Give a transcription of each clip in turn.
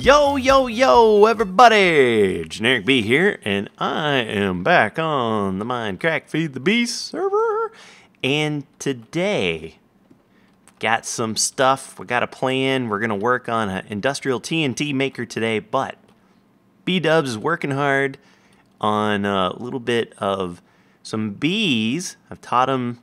Yo, yo, yo, everybody! Generikb here, and I am back on the Mindcrack Feed the Beast server. And today, got some stuff. We got a plan. We're going to work on an industrial TNT maker today, but Bdubs is working hard on a little bit of some bees. I've taught him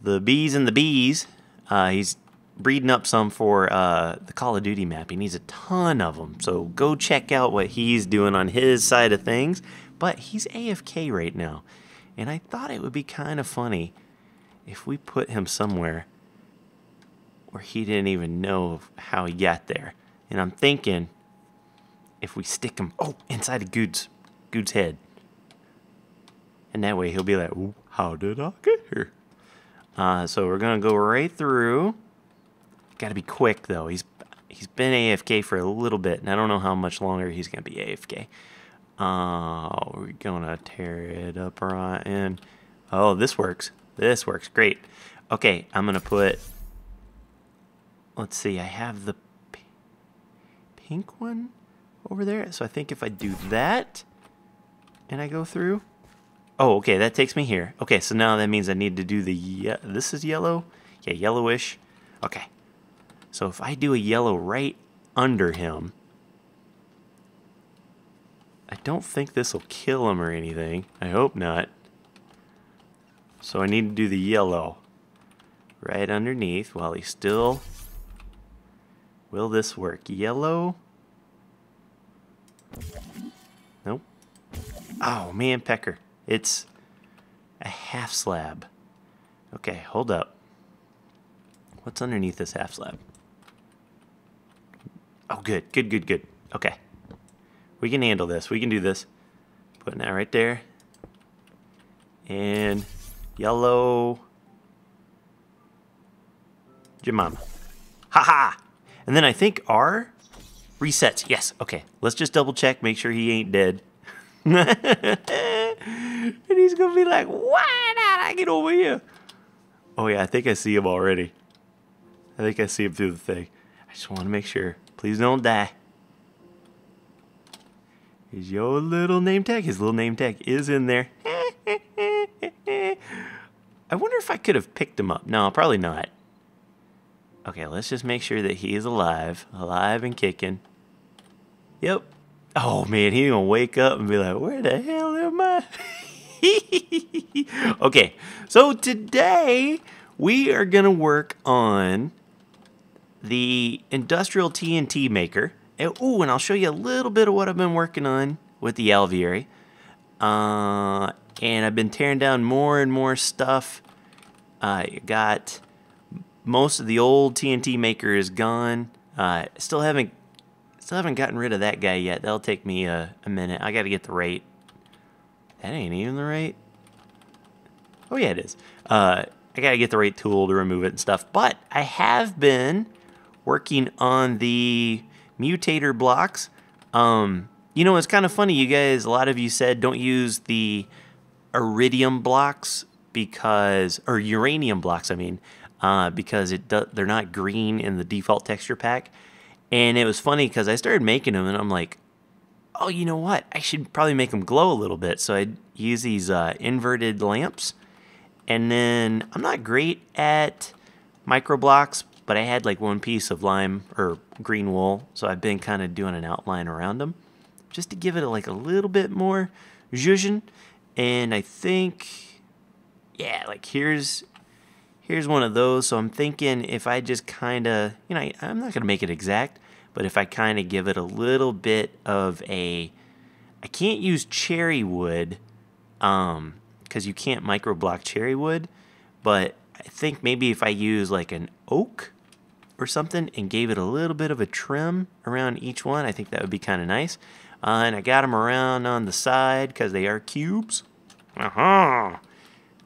the bees and the bees. He's breeding up some for the Call of Duty map. He needs a ton of them, so go check out what he's doing on his side of things. But he's AFK right now, and I thought it would be kind of funny if we put him somewhere where he didn't even know how he got there. And I'm thinking if we stick him inside of Good's head, and that way he'll be like, "Ooh, how did I get here?" So we're gonna go right through. Got to be quick though. He's been AFK for a little bit, and I don't know how much longer he's gonna be AFK. We're gonna tear it up right in. Oh, this works. This works great. Okay, I'm gonna put. Let's see. I have the pink one over there, so I think if I do that, and I go through. Oh, okay. That takes me here. Okay, so now that means I need to do the. This is yellow. Yeah, yellowish. Okay. So if I do a yellow right under him, I don't think this will kill him or anything. I hope not. So I need to do the yellow right underneath while he's still... Will this work? Yellow? Nope. Oh man, Pecker. It's a half slab. Okay, hold up. What's underneath this half slab? Oh, good, good, good, good. Okay. We can handle this. We can do this. Putting that right there. And yellow. Jemima. Ha-ha! And then I think R resets. Yes, okay. Let's just double check, make sure he ain't dead. And he's going to be like, why not I get over here? Oh, yeah, I think I see him already. I think I see him through the thing. I just want to make sure. Please don't die. Here's your little name tag. His little name tag is in there. I wonder if I could have picked him up. No, probably not. Okay, let's just make sure that he is alive. Alive and kicking. Yep. Oh, man, he's going to wake up and be like, where the hell am I? Okay, so today we are going to work on the industrial TNT maker. And I'll show you a little bit of what I've been working on with the alveary. And I've been tearing down more and more stuff. I got most of the old TNT maker is gone. Still haven't gotten rid of that guy yet. That'll take me a minute. I got to get the rate. That ain't even the rate. Oh yeah, it is. I got to get the rate tool to remove it and stuff. But I have been working on the mutator blocks. You know, it's kind of funny, you guys, a lot of you said don't use the iridium blocks because, or uranium blocks, I mean, because they're not green in the default texture pack. And it was funny because I started making them and I'm like, oh, you know what? I should probably make them glow a little bit. So I use these inverted lamps. And then I'm not great at micro blocks, but I had like one piece of lime or green wool, so I've been kind of doing an outline around them just to give it like a little bit more zhuzh. And I think, yeah, like here's one of those. So I'm thinking if I just kind of, you know, I'm not going to make it exact, but if I kind of give it a little bit of a, I can't use cherry wood because you can't micro block cherry wood, but I think maybe if I use like an oak or something and gave it a little bit of a trim around each one, I think that would be kind of nice. And I got them around on the side because they are cubes. I'm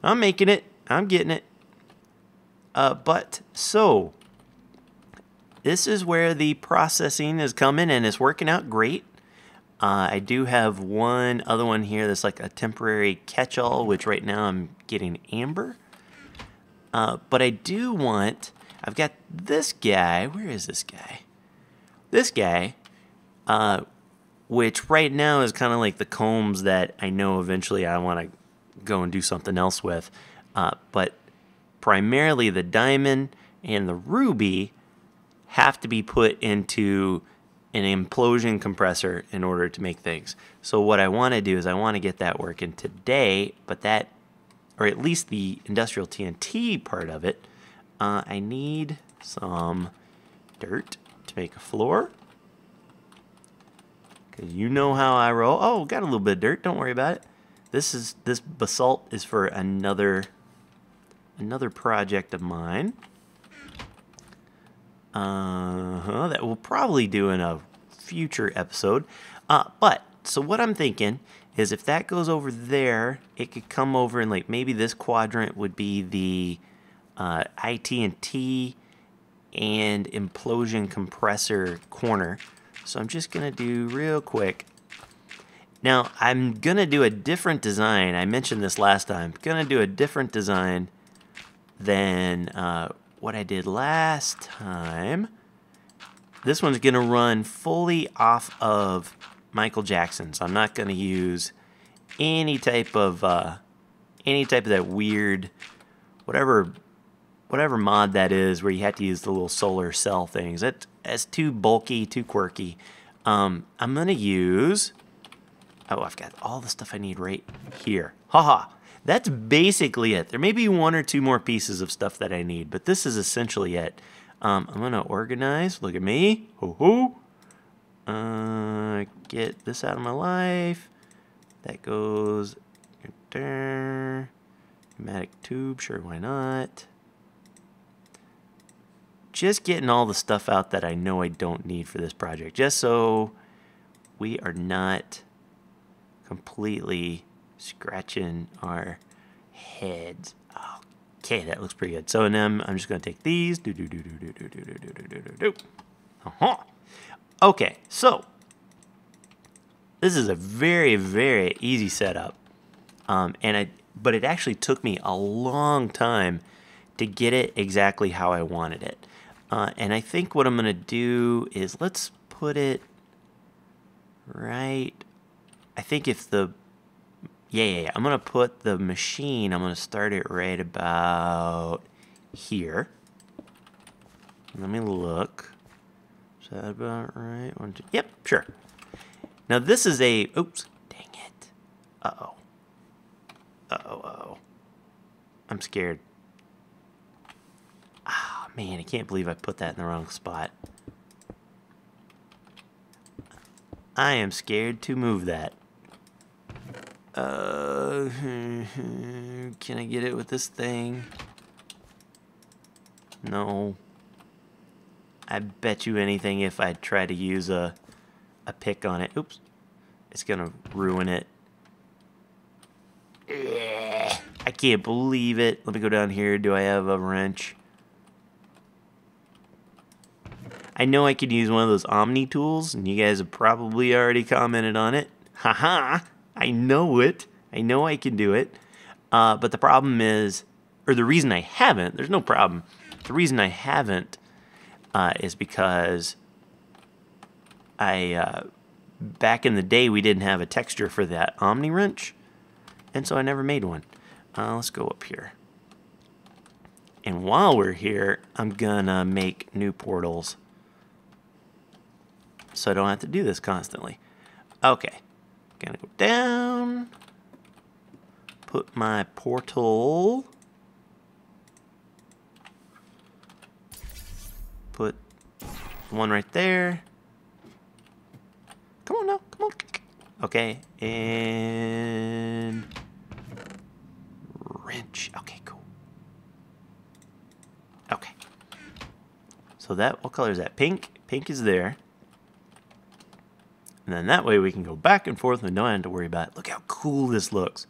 making it. I'm getting it. But so this is where the processing is coming and it's working out great. I do have one other one here that's like a temporary catch-all, which right now I'm getting amber. But I do want, I've got this guy. Where is this guy? This guy which right now is kind of like the combs that I know eventually I want to go and do something else with. But primarily the diamond and the ruby have to be put into an implosion compressor in order to make things. So what I want to do is I want to get that working today, but that, or at least the industrial TNT part of it, I need some dirt to make a floor. Because you know how I roll. Oh, got a little bit of dirt. Don't worry about it. This basalt is for another project of mine. That we'll probably do in a future episode. So what I'm thinking is if that goes over there, it could come over and like maybe this quadrant would be the iTNT and implosion compressor corner. So I'm just going to do real quick. Now, I'm going to do a different design. I mentioned this last time. Going to do a different design than what I did last time. This one's going to run fully off of Michael Jackson's. I'm not going to use any type of that weird, whatever mod that is, where you have to use the little solar cell things. That's too bulky, too quirky. I'm going to use... Oh, I've got all the stuff I need right here. Haha. That's basically it. There may be one or two more pieces of stuff that I need, but this is essentially it. I'm going to organize. Look at me. Ho-ho. Get this out of my life. That goes there. Pneumatic tube. Sure, why not? Just getting all the stuff out that I know I don't need for this project. Just so we are not completely scratching our heads. Okay, that looks pretty good. So now I'm just going to take these. Okay, so this is a very, very easy setup. But it actually took me a long time to get it exactly how I wanted it. And I think what I'm going to do is let's put it right. I think if the, yeah. I'm going to put the machine, I'm going to start it right about here. Let me look. Is that about right? Yep, sure. Now this is a, oops, dang it. Uh-oh. I'm scared. Ah, man, I can't believe I put that in the wrong spot. I am scared to move that. Can I get it with this thing? No. I bet you anything if I try to use a pick on it. Oops. It's gonna ruin it. I can't believe it. Let me go down here. Do I have a wrench? I know I could use one of those Omni tools, and you guys have probably already commented on it. Haha, I know it. I know I can do it. But the problem is, or the reason I haven't, there's no problem. The reason I haven't is because back in the day, we didn't have a texture for that Omni wrench, and so I never made one. Let's go up here. And while we're here, I'm gonna make new portals, so I don't have to do this constantly. Okay, gonna go down, put my portal, put one right there. Come on now, come on. Okay, and wrench. Okay, cool. Okay. So that, what color is that? Pink. Pink is there. And then that way we can go back and forth and don't have to worry about it. Look how cool this looks.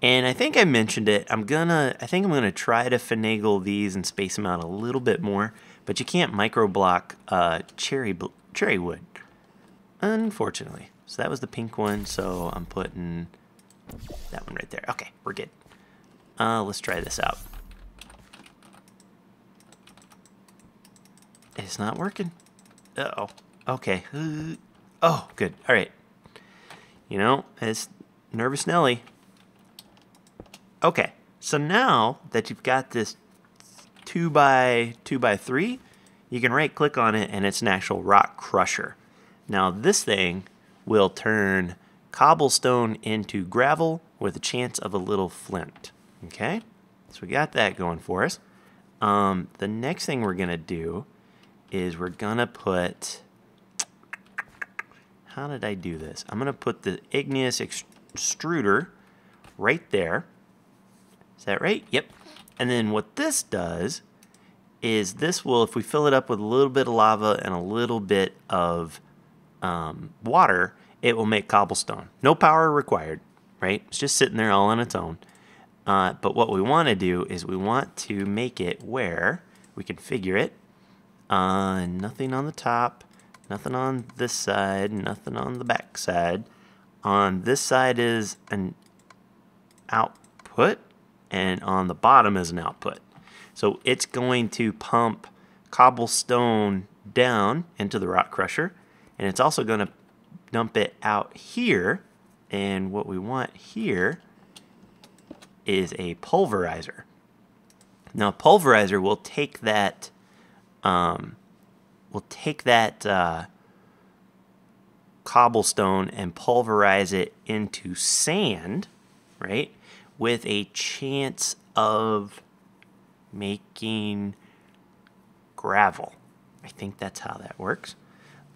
And I think I mentioned it. I think I'm gonna try to finagle these and space them out a little bit more. But you can't micro block cherry wood, unfortunately. So that was the pink one. So I'm putting that one right there. Okay, we're good. Let's try this out. It's not working. Uh-oh. Okay. Oh, good. All right. You know, it's nervous Nelly. Okay. So now that you've got this 2x2x3, you can right click on it and it's an actual rock crusher. Now this thing will turn cobblestone into gravel with a chance of a little flint. Okay? So we got that going for us. The next thing we're going to do is we're going to put... How did I do this? I'm going to put the igneous extruder right there. Is that right? Yep. And then what this does is this will, if we fill it up with a little bit of lava and a little bit of water, it will make cobblestone. No power required, right? It's just sitting there all on its own. But what we want to do is we want to make it where we can configure it. Nothing on the top, nothing on this side, nothing on the back side. On this side is an output, and on the bottom is an output. So it's going to pump cobblestone down into the rock crusher, and it's also going to dump it out here. And what we want here is a pulverizer. Now, a pulverizer will take that cobblestone and pulverize it into sand, right? With a chance of making gravel. I think that's how that works.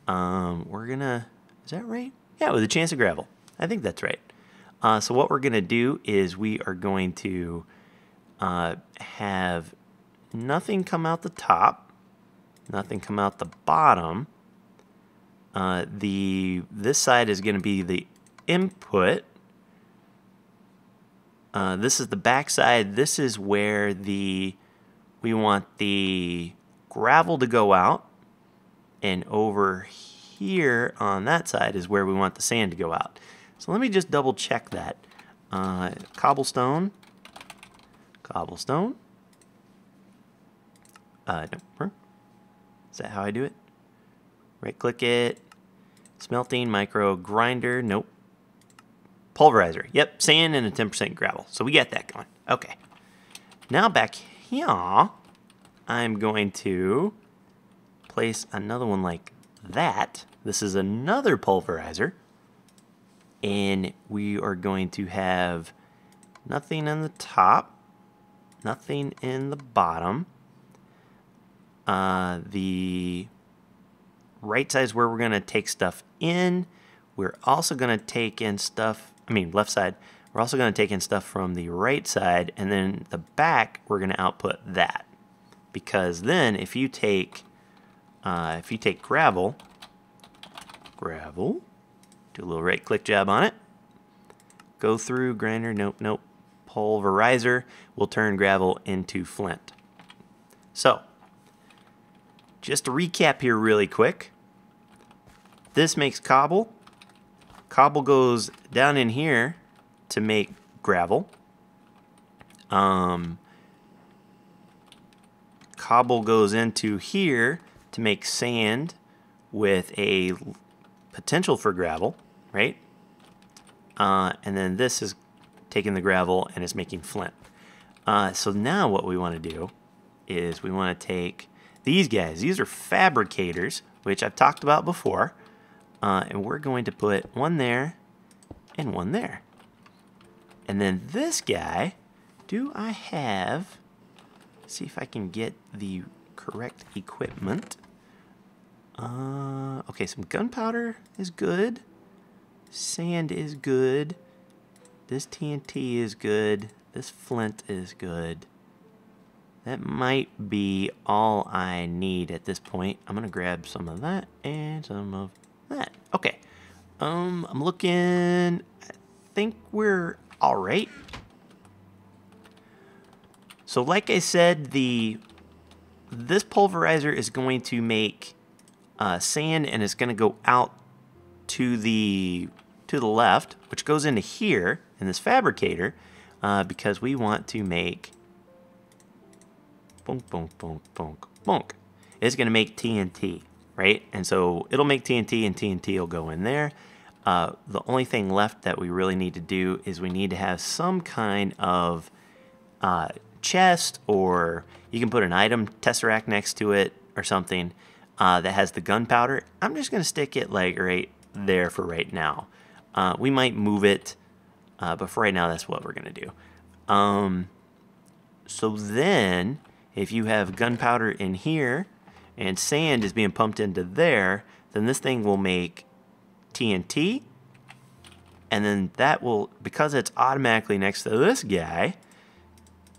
We're gonna, is that right? Yeah, with a chance of gravel. I think that's right. So what we're gonna do is we are going to have nothing come out the top, nothing come out the bottom. This side is going to be the input. This is the back side. This is where we want the gravel to go out, and over here on that side is where we want the sand to go out. So let me just double check that. Cobblestone. No. Is that how I do it? Right click it. Smelting, micro, grinder. Nope. Pulverizer. Yep, sand and a 10% gravel. So we got that going. Okay. Now back here, I'm going to place another one like that. This is another pulverizer. And we are going to have nothing on the top, nothing in the bottom. The right side is where we're going to take stuff in. We're also going to take in stuff, left side. We're also going to take in stuff from the right side, and then the back, we're going to output that. Because then if you take gravel, do a little right click job on it, go through grinder, nope, pulverizer will turn gravel into flint. So, just to recap here really quick, this makes cobble. Cobble goes down in here to make gravel. Cobble goes into here to make sand with a potential for gravel, right? And then this is taking the gravel and it's making flint. So now what we want to do is we want to take these guys. These are fabricators, which I've talked about before. And we're going to put one there and one there. And then this guy, let's see if I can get the correct equipment. Okay, some gunpowder is good. Sand is good. This TNT is good. This flint is good. That might be all I need at this point. I'm going to grab some of that and some of that. Okay. I'm looking. I think we're all right. So like I said, this pulverizer is going to make sand, and it's going to go out to the left, which goes into here in this fabricator, because we want to make bonk, bonk, bonk, bonk, bonk. It's going to make TNT, right? And so it'll make TNT, and TNT will go in there. The only thing left that we really need to do is we need to have some kind of chest, or you can put an item tesseract next to it or something that has the gunpowder. I'm just going to stick it like right there for right now. We might move it, but for right now, that's what we're going to do. So then, if you have gunpowder in here, and sand is being pumped into there, then this thing will make TNT, and then that will, because it's automatically next to this guy,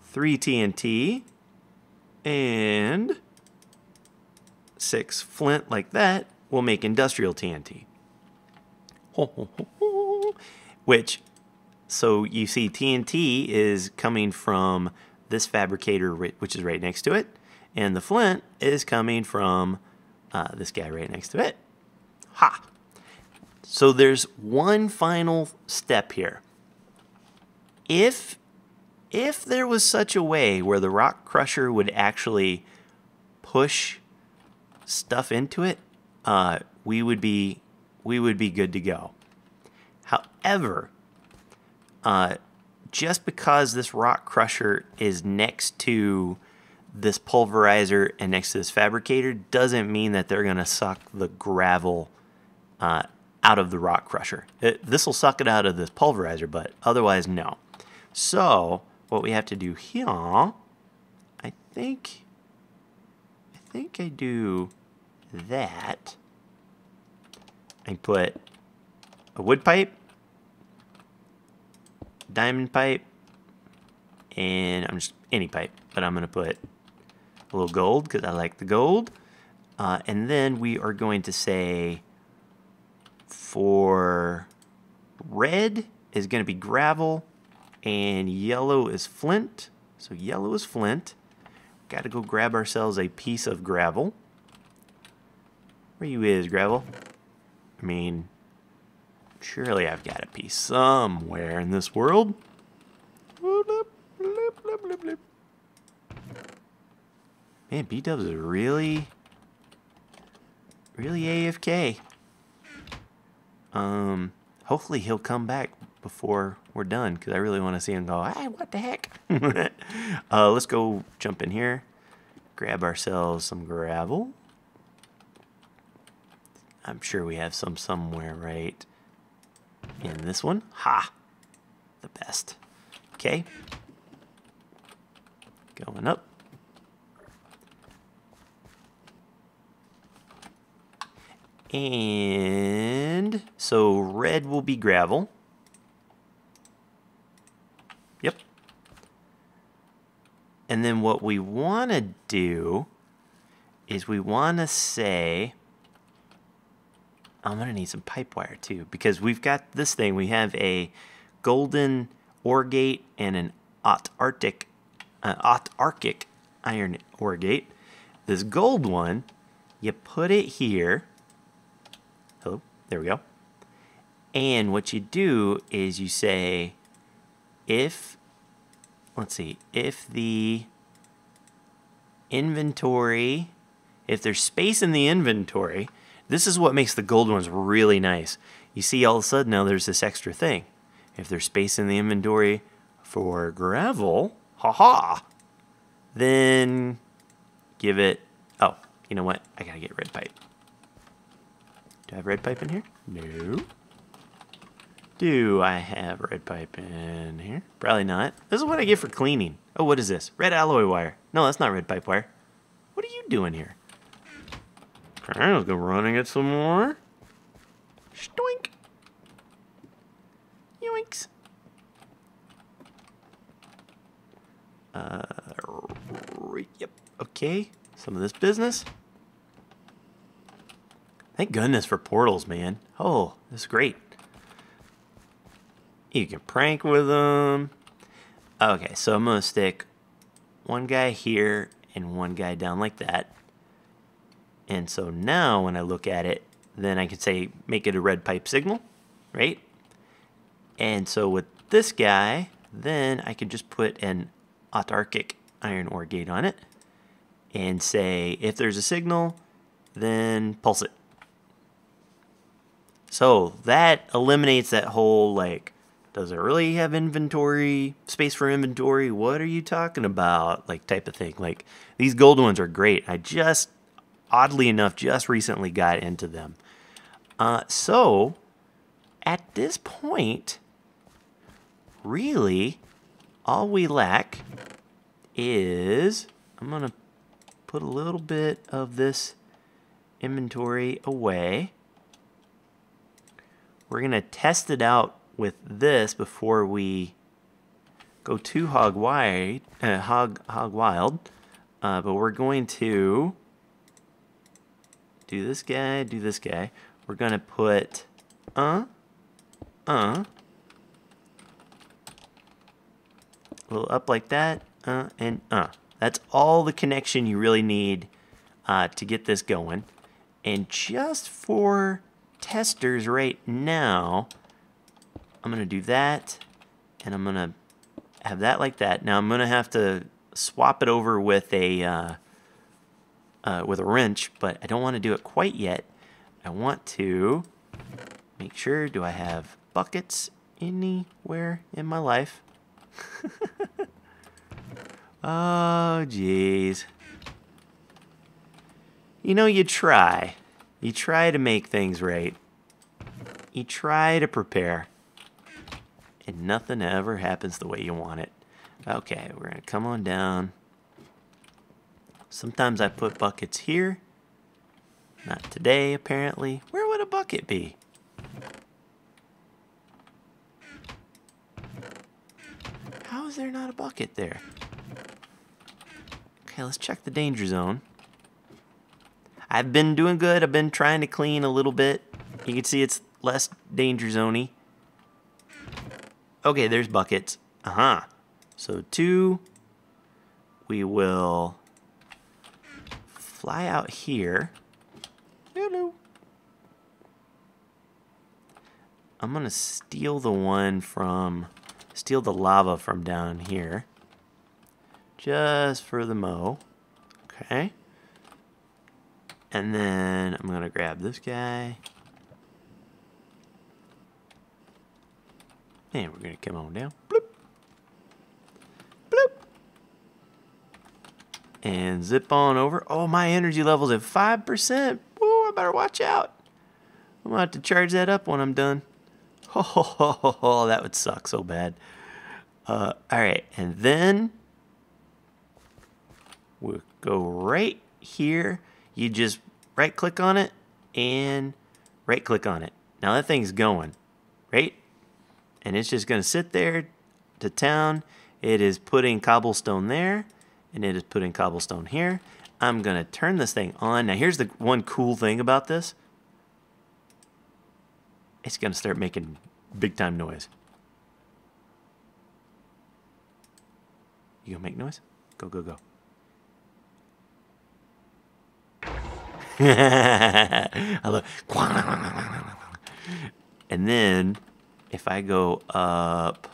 3 TNT and 6 flint like that will make industrial TNT. Which, so you see TNT is coming from this fabricator, which is right next to it, and the flint is coming from this guy right next to it. Ha! So there's one final step here. If there was such a way where the rock crusher would actually push stuff into it, we would be good to go. However, just because this rock crusher is next to this pulverizer and next to this fabricator doesn't mean that they're going to suck the gravel out of the rock crusher. This will suck it out of this pulverizer, but otherwise no. So what we have to do here, I think I do that. I put a wood pipe, diamond pipe, and I'm just any pipe, but I'm going to put a little gold because I like the gold. And then we are going to say for red is going to be gravel and yellow is flint. So yellow is flint. Got to go grab ourselves a piece of gravel. Where you is, gravel? I mean, surely I've got a piece somewhere in this world. Man, Bdubs is really AFK. Hopefully he'll come back before we're done, because I really want to see him go, hey, what the heck? Let's go jump in here, grab ourselves some gravel. I'm sure we have some somewhere right in this one. Ha! The best. Okay. Going up. And so red will be gravel. Yep. And then what we want to do is we want to say, I'm going to need some pipe wire too, because we've got this thing. We have a golden ore gate and an autarkic iron ore gate. This gold one, you put it here. Hello, there we go. And what you do is you say, if the inventory, if there's space in the inventory, this is what makes the gold ones really nice. You see, all of a sudden now there's this extra thing. If there's space in the inventory for gravel, haha, then give it, oh, you know what? I gotta get red pipe. Do I have red pipe in here? No. Do I have red pipe in here? Probably not. This is what I get for cleaning. Oh, what is this? Red alloy wire. No, that's not red pipe wire. What are you doing here? All right, let's go run and get some more. Stoink. Yoinks. Yep. Okay. Some of this business. Thank goodness for portals, man. Oh, this is great. You can prank with them. Okay, so I'm going to stick one guy here and one guy down like that. And so now when I look at it, then I can say, make it a red pipe signal, right? And so with this guy, then I can just put an autarkic iron ore gate on it and say, if there's a signal, then pulse it. So that eliminates that whole, like, does it really have inventory, space for inventory? What are you talking about? Like, type of thing. Like, these gold ones are great. I just, oddly enough, just recently got into them. So, at this point, really, all we lack is, I'm going to put a little bit of this inventory away. We're going to test it out with this before we go too hog wild. But we're going to do this guy, do this guy. We're going to put a little up like that, and That's all the connection you really need to get this going. And just for testers right now, I'm going to do that, and I'm going to have that like that. Now I'm going to have to swap it over with a wrench, but I don't want to do it quite yet. I want to make sure, do I have buckets anywhere in my life? Oh, jeez. You know, you try. You try to make things right. You try to prepare. And nothing ever happens the way you want it. Okay, we're going to come on down. Sometimes I put buckets here. Not today, apparently. Where would a bucket be? How is there not a bucket there? Okay, let's check the danger zone. I've been doing good. I've been trying to clean a little bit. You can see it's less danger zone-y. Okay, there's buckets. So 2. We will fly out here. Hello. I'm gonna steal the lava from down here. Just for the mo. Okay. And then I'm gonna grab this guy. And we're gonna come on down. Bloop. Bloop. And zip on over. Oh, my energy level's at 5%. Woo, I better watch out. I'm gonna have to charge that up when I'm done. Oh, that would suck so bad. Alright, and then we'll go right here. You just right click on it and right click on it. Now that thing's going, right? And it's just going to sit there to town. It is putting cobblestone there, and it is putting cobblestone here. I'm going to turn this thing on. Now here's the one cool thing about this. It's going to start making big time noise. You gonna make noise? Go, go, go. I love. And then if I go up,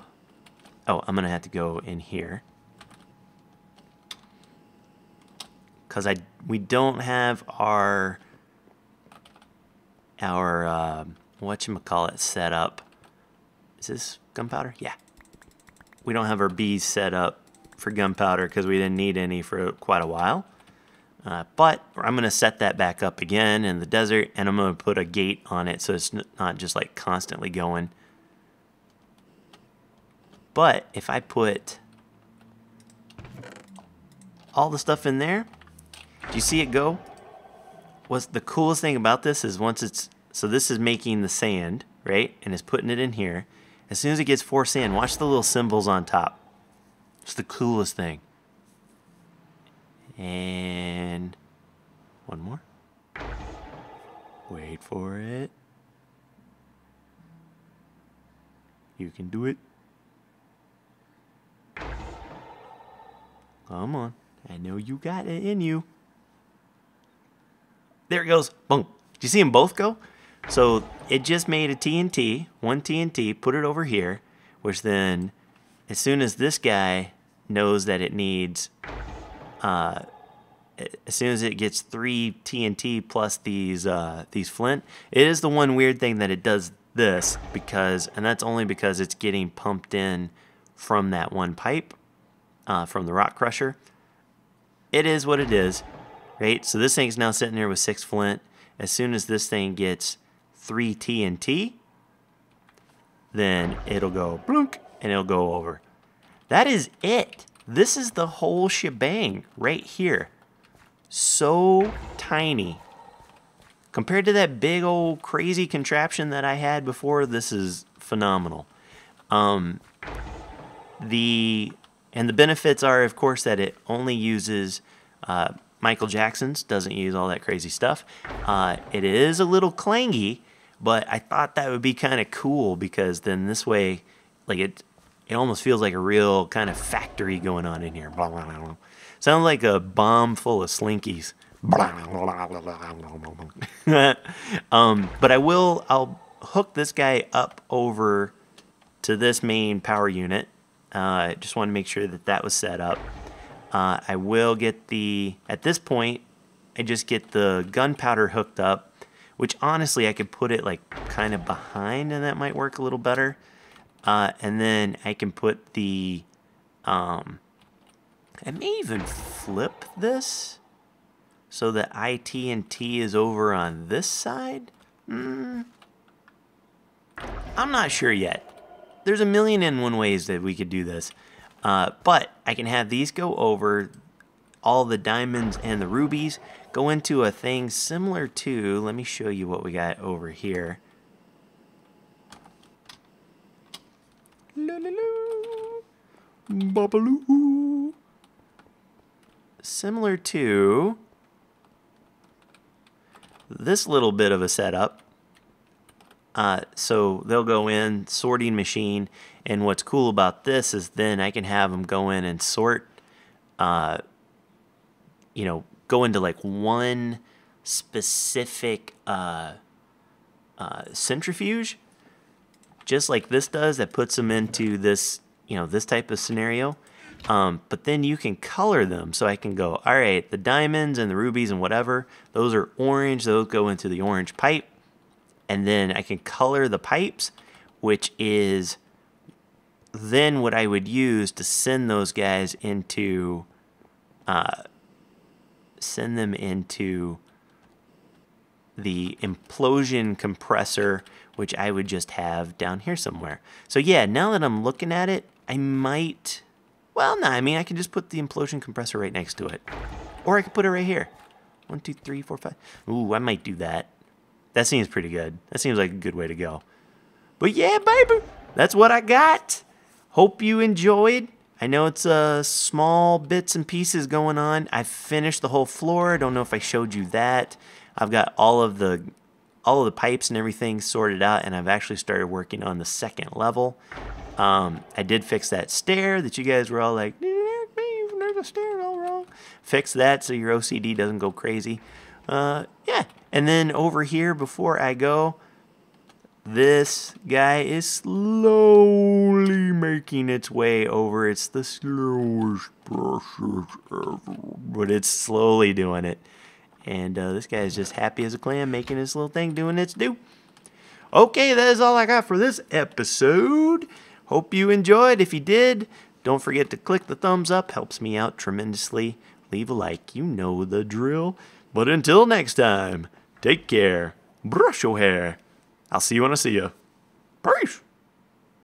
oh, I'm gonna have to go in here because we don't have our whatchamacallit set up. Is this gunpowder? Yeah. We don't have our bees set up for gunpowder because we didn't need any for quite a while. But I'm going to set that back up again in the desert, and I'm going to put a gate on it so it's not just like constantly going. But if I put all the stuff in there, do you see it go? What's the coolest thing about this is once it's, so this is making the sand, right? And it's putting it in here. As soon as it gets 4 sand, watch the little symbols on top. It's the coolest thing. And one more. Wait for it. You can do it. Come on. I know you got it in you. There it goes. Boom. Did you see them both go? So it just made a TNT, one TNT, put it over here, which then as soon as this guy knows that it needs as soon as it gets 3 TNT plus these flint, it is the one weird thing that it does this because, and that's only because it's getting pumped in from that one pipe, from the rock crusher. It is what it is, right? So this thing's now sitting there with 6 flint. As soon as this thing gets 3 TNT, then it'll go blunk and it'll go over. That is it. This is the whole shebang right here. So tiny. Compared to that big old crazy contraption that I had before, this is phenomenal. The benefits are, of course, that it only uses Michael Jackson's, doesn't use all that crazy stuff. It is a little clangy, but I thought that would be kind of cool because then this way, like it almost feels like a real kind of factory going on in here. Sounds like a bomb full of slinkies. But I'll hook this guy up over to this main power unit. Just want to make sure that that was set up. I will get at this point, I just get the gunpowder hooked up, which honestly I could put it like kind of behind and that might work a little better. And then I can put I may even flip this so that iTNT is over on this side. I'm not sure yet. There's a million and one ways that we could do this. But I can have these go over, all the diamonds and the rubies go into a thing similar to, let me show you what we got over here. Similar to this little bit of a setup. So they'll go in, sorting machine, and what's cool about this is then I can have them go in and sort, go into like one specific centrifuge, just like this does, that puts them into this, this type of scenario. But then you can color them, so I can go, all right, the diamonds and the rubies and whatever, those are orange, those go into the orange pipe. And then I can color the pipes, which is then what I would use to send those guys into, send them into the implosion compressor, which I would just have down here somewhere. So yeah, now that I'm looking at it, I might, well, no, I mean, I can just put the implosion compressor right next to it. Or I could put it right here. 1, 2, 3, 4, 5. Ooh, I might do that. That seems pretty good. That seems like a good way to go. But yeah, baby, that's what I got. Hope you enjoyed. I know it's small bits and pieces going on. I finished the whole floor. I don't know if I showed you that. I've got all of the pipes and everything sorted out, and I've actually started working on the second level. I did fix that stair that you guys were all like, there's a stair all wrong. Fix that so your OCD doesn't go crazy. Yeah. And then over here, before I go, this guy is slowly making its way over. It's the slowest process ever, but it's slowly doing it. And this guy is just happy as a clam, making his little thing, doing its due. Okay, that is all I got for this episode. Hope you enjoyed. If you did, don't forget to click the thumbs up. Helps me out tremendously. Leave a like. You know the drill. But until next time, take care. Brush your hair. I'll see you when I see you. Peace.